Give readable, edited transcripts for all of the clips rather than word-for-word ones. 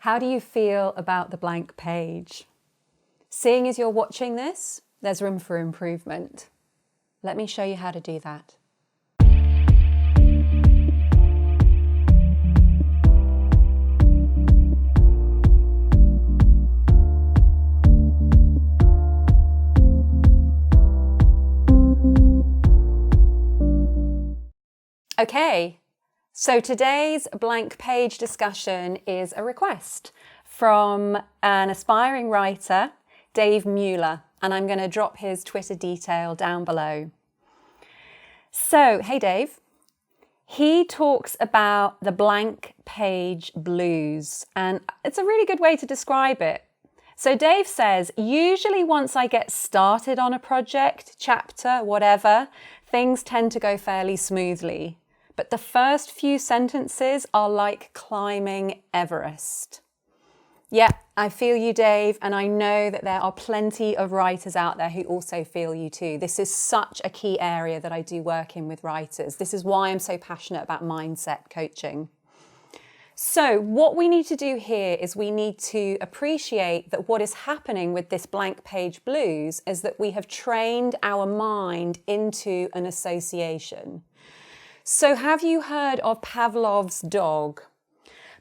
How do you feel about the blank page? Seeing as you're watching this, there's room for improvement. Let me show you how to do that. Okay, so today's blank page discussion is a request from an aspiring writer, Dave Mueller, and I'm going to drop his Twitter detail down below. So, hey Dave, he talks about the blank page blues, and it's a really good way to describe it. So Dave says, usually once I get started on a project, chapter, whatever, things tend to go fairly smoothly. But the first few sentences are like climbing Everest. Yeah, I feel you, Dave, and I know that there are plenty of writers out there who also feel you too. This is such a key area that I do work in with writers. This is why I'm so passionate about mindset coaching. So what we need to do here is we need to appreciate that what is happening with this blank page blues is that we have trained our mind into an association. So have you heard of Pavlov's dog?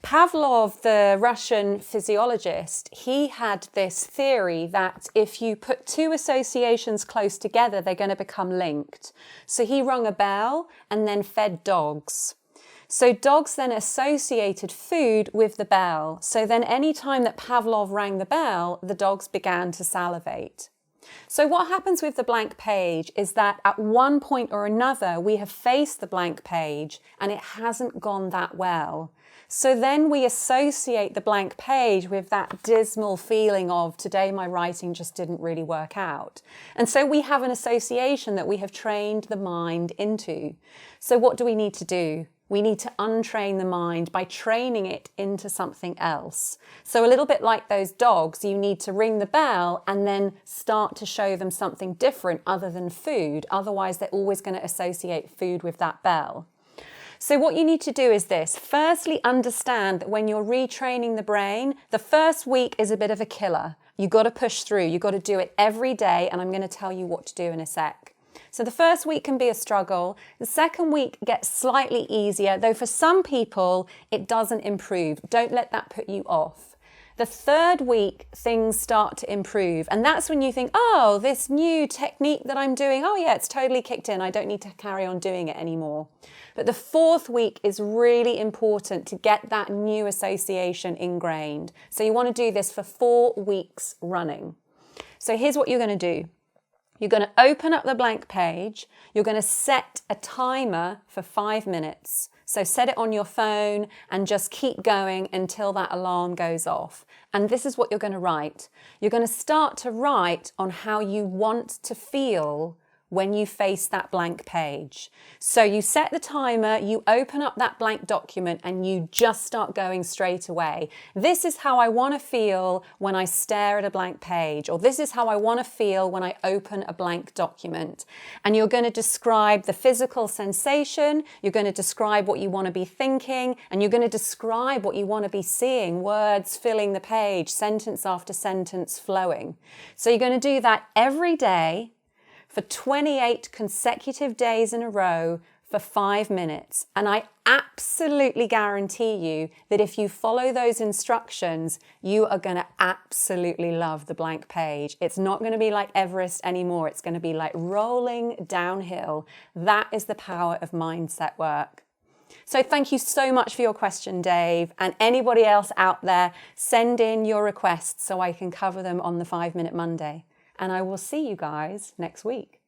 Pavlov, the Russian physiologist, he had this theory that if you put two associations close together, they're going to become linked. So he rung a bell and then fed dogs. So dogs then associated food with the bell. So then any time that Pavlov rang the bell, the dogs began to salivate. So what happens with the blank page is that at one point or another, we have faced the blank page and it hasn't gone that well. So then we associate the blank page with that dismal feeling of today my writing just didn't really work out. And so we have an association that we have trained the mind into. So what do we need to do? We need to untrain the mind by training it into something else. So a little bit like those dogs, you need to ring the bell and then start to show them something different other than food. Otherwise, they're always going to associate food with that bell. So what you need to do is this. Firstly, understand that when you're retraining the brain, the first week is a bit of a killer. You've got to push through. You've got to do it every day, and I'm going to tell you what to do in a sec. So the first week can be a struggle. The second week gets slightly easier, though for some people it doesn't improve. Don't let that put you off. The third week, things start to improve. And that's when you think, oh, this new technique that I'm doing, oh yeah, it's totally kicked in. I don't need to carry on doing it anymore. But the fourth week is really important to get that new association ingrained. So you want to do this for 4 weeks running. So here's what you're going to do. You're going to open up the blank page. You're going to set a timer for 5 minutes. So set it on your phone and just keep going until that alarm goes off. And this is what you're going to write. You're going to start to write on how you want to feel when you face that blank page. So you set the timer, you open up that blank document and you just start going straight away. This is how I want to feel when I stare at a blank page, or this is how I want to feel when I open a blank document. And you're going to describe the physical sensation, you're going to describe what you want to be thinking, and you're going to describe what you want to be seeing, words filling the page, sentence after sentence flowing. So you're going to do that every day for 28 consecutive days in a row for 5 minutes. And I absolutely guarantee you that if you follow those instructions, you are going to absolutely love the blank page. It's not going to be like Everest anymore. It's going to be like rolling downhill. That is the power of mindset work. So thank you so much for your question, Dave. And anybody else out there, send in your requests so I can cover them on the 5 Minute Monday. And I will see you guys next week.